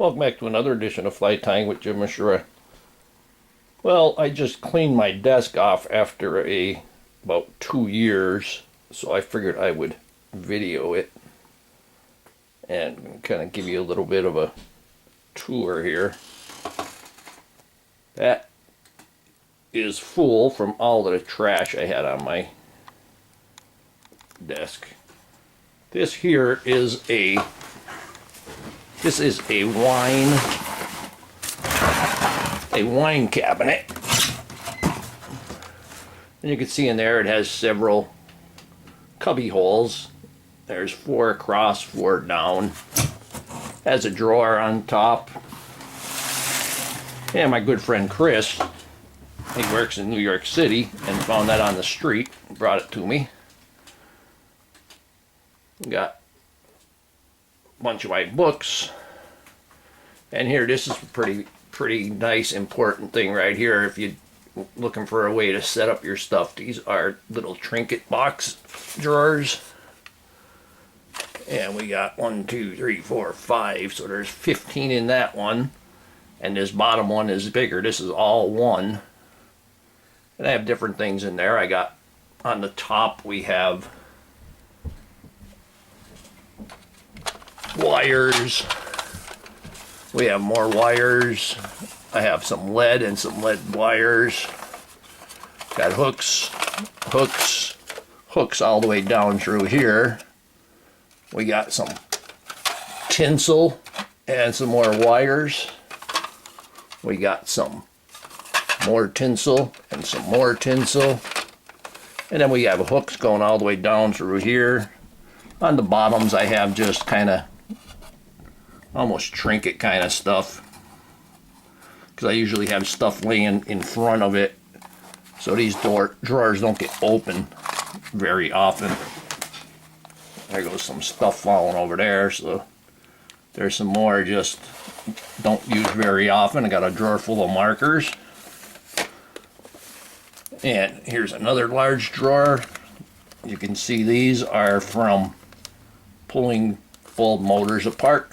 Welcome back to another edition of Fly Tying with Jim Misiura. Well, I just cleaned my desk off after about 2 years, so I figured I would video it and kind of give you a little bit of a tour here. That is full from all of the trash I had on my desk. This here is a wine cabinet. And you can see in there it has several cubby holes. There's 4 across, 4 down. Has a drawer on top. And my good friend Chris, he works in New York City and found that on the street, brought it to me. Got a bunch of my books. And here, this is a pretty nice, important thing right here. If you're looking for a way to set up your stuff, these are little trinket box drawers. And we got 1, 2, 3, 4, 5. So there's 15 in that one. And this bottom one is bigger. This is all one. And I have different things in there. I got, on the top, we have wires. We have more wires. I have some lead and some lead wires. Got hooks all the way down through here. We got some tinsel and some more wires. We got some more tinsel and some more tinsel. And then we have hooks going all the way down through here. On the bottoms I have just kind of almost trinket kind of stuff, because I usually have stuff laying in front of it so these drawers don't get open very often. There goes some stuff falling over there, so there's some more just don't use very often. I got a drawer full of markers, and here's another large drawer. You can see these are from pulling old motors apart.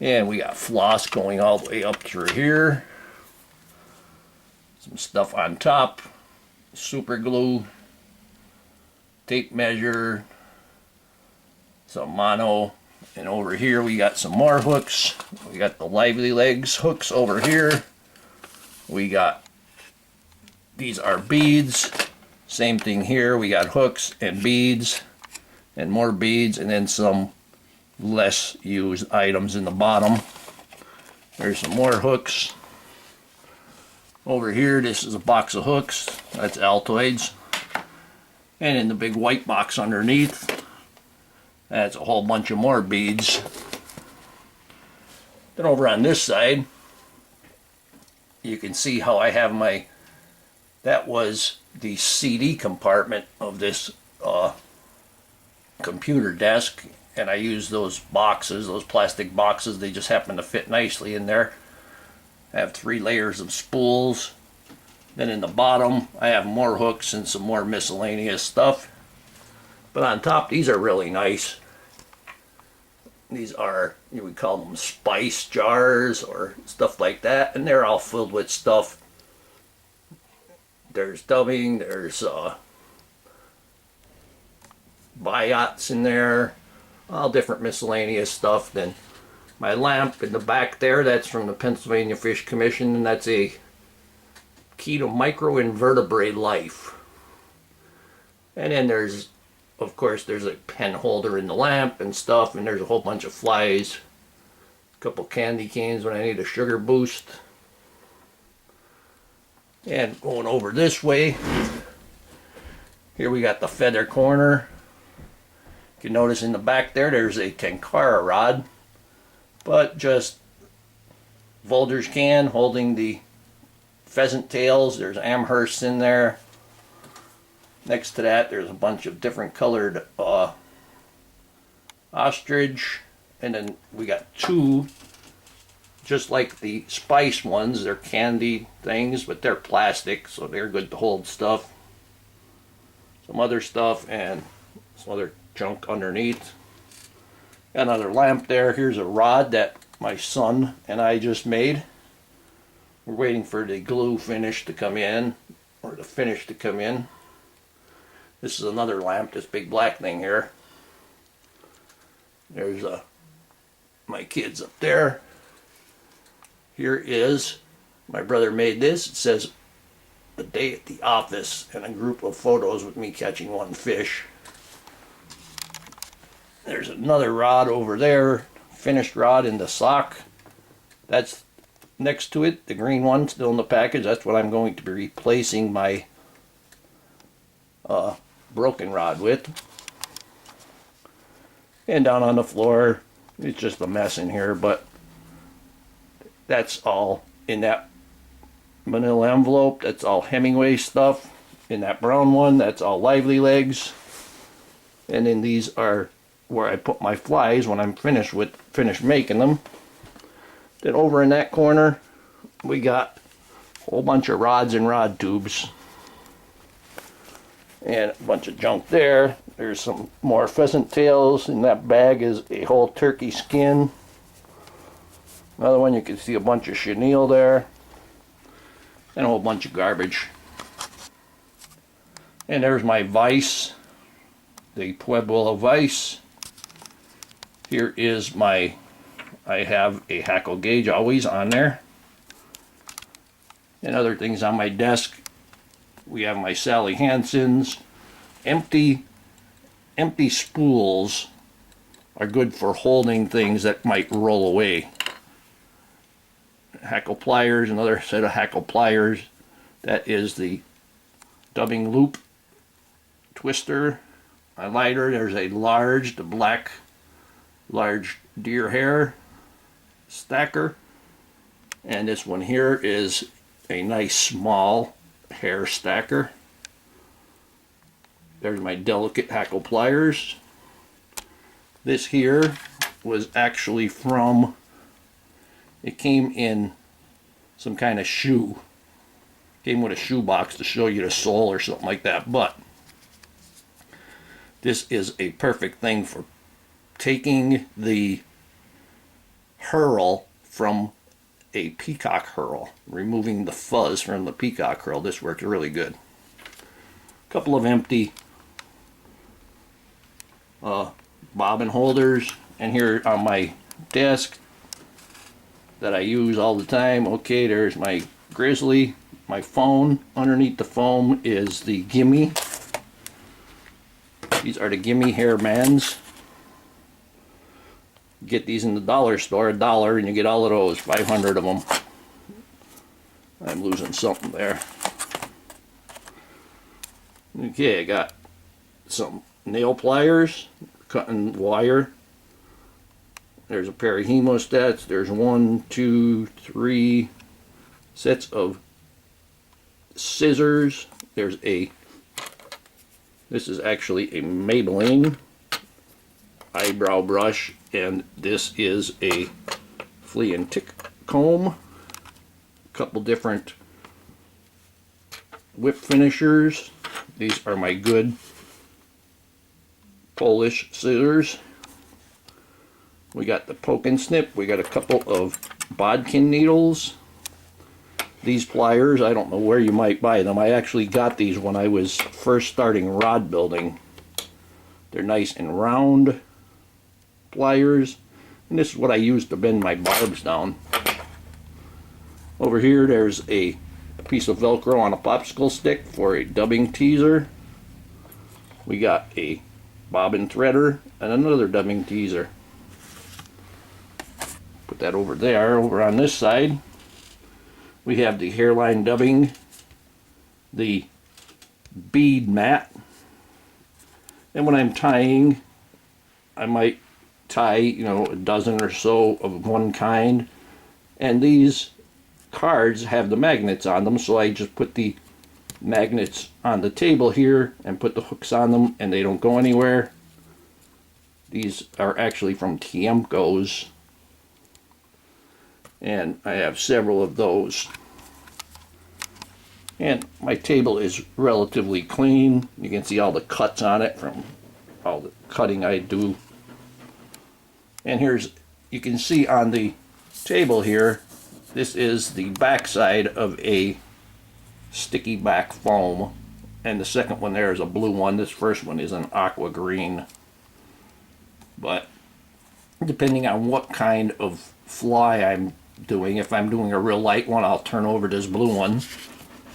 And we got floss going all the way up through here. Some stuff on top. Super glue. Tape measure. Some mono. And over here we got some more hooks. We got the Lively Legs hooks over here. We got, these are beads. Same thing here. We got hooks and beads. And more beads. And then some less used items in the bottom. There's some more hooks. Over here, this is a box of hooks. That's Altoids. And in the big white box underneath, that's a whole bunch of more beads. Then over on this side, you can see how I have my, that was the CD compartment of this computer desk. And I use those boxes, those plastic boxes. They just happen to fit nicely in there. I have 3 layers of spools. Then in the bottom, I have more hooks and some more miscellaneous stuff. But on top, these are really nice. These are, you would call them spice jars or stuff like that. And they're all filled with stuff. There's dubbing, there's biots in there. All different miscellaneous stuff. Then my lamp in the back there, that's from the Pennsylvania Fish Commission, and that's a key to microinvertebrate life. And then there's, of course, there's a pen holder in the lamp and stuff, and there's a whole bunch of flies, a couple candy canes when I need a sugar boost. And going over this way, here we got the feather corner. You can notice in the back there, there's a Tenkara rod, but just Folgers can holding the pheasant tails. There's Amherst in there. Next to that, there's a bunch of different colored ostrich, and then we got 2, just like the spice ones. They're candy things, but they're plastic, so they're good to hold stuff. Some other stuff and some other junk underneath. Another lamp there. Here's a rod that my son and I just made. We're waiting for the glue finish to come in, or the finish to come in. This is another lamp, this big black thing here. There's my kids up there. Here is, my brother made this. It says, "A day at the office," and a group of photos with me catching one fish. There's another rod over there, finished rod in the sock. That's next to it, the green one still in the package. That's what I'm going to be replacing my broken rod with. And down on the floor, it's just a mess in here, but that's all in that manila envelope. That's all Hemingway stuff. In that brown one, that's all Lively Legs. And then these are where I put my flies when I'm finished making them. Then over in that corner, we got a whole bunch of rods and rod tubes. And a bunch of junk there. There's some more pheasant tails. In that bag is a whole turkey skin. Another one, you can see a bunch of chenille there. And a whole bunch of garbage. And there's my vise, the Pueblo vise. Here is my, I have a hackle gauge always on there. And other things on my desk. We have my Sally Hansen's. Empty spools are good for holding things that might roll away. Hackle pliers, another set of hackle pliers. That is the dubbing loop twister. My lighter, there's a large, the black large deer hair stacker. And this one here is a nice small hair stacker. There's my delicate hackle pliers. This here was actually from, it came in some kind of shoe. Came with a shoe box to show you the sole or something like that. But this is a perfect thing for taking the hurl from a peacock hurl, removing the fuzz from the peacock hurl. This worked really good. A couple of empty bobbin holders, and here on my desk that I use all the time. Okay, there's my grizzly, my phone. Underneath the phone is the gimme. These are the gimme hair bands. Get these in the dollar store, $1, and you get all of those, 500 of them. I'm losing something there. Okay, I got some nail pliers, cutting wire. There's a pair of hemostats. There's 1, 2, 3 sets of scissors. There's this is actually a Maybelline eyebrow brush, and this is a flea and tick comb. A couple different whip finishers. These are my good Polish scissors. We got the poke and snip. We got a couple of bodkin needles. These pliers, I don't know where you might buy them. I actually got these when I was first starting rod building. They're nice and round pliers, and this is what I use to bend my barbs down. Over here there's a piece of Velcro on a popsicle stick for a dubbing teaser. We got a bobbin threader and another dubbing teaser. Put that over there. Over on this side we have the hairline dubbing, the bead mat, and when I'm tying, I might tie, a dozen or so of one kind, and these cards have the magnets on them, so I just put the magnets on the table here and put the hooks on them, and they don't go anywhere. These are actually from Tiemco's, and I have several of those. And my table is relatively clean. You can see all the cuts on it from all the cutting I do. And here's, you can see on the table here, this is the backside of a sticky back foam. And the second one there is a blue one. This first one is an aqua green. But depending on what kind of fly I'm doing, if I'm doing a real light one, I'll turn over this blue one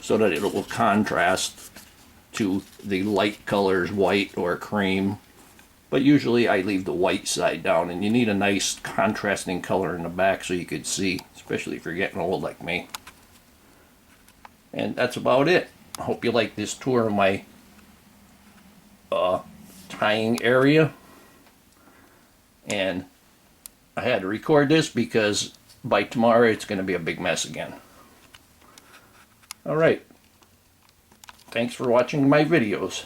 so that it will contrast to the light colors, white or cream. But usually I leave the white side down, and you need a nice contrasting color in the back so you could see, especially if you're getting old like me. And that's about it. I hope you like this tour of my tying area. And I had to record this because by tomorrow it's going to be a big mess again. Alright. Thanks for watching my videos.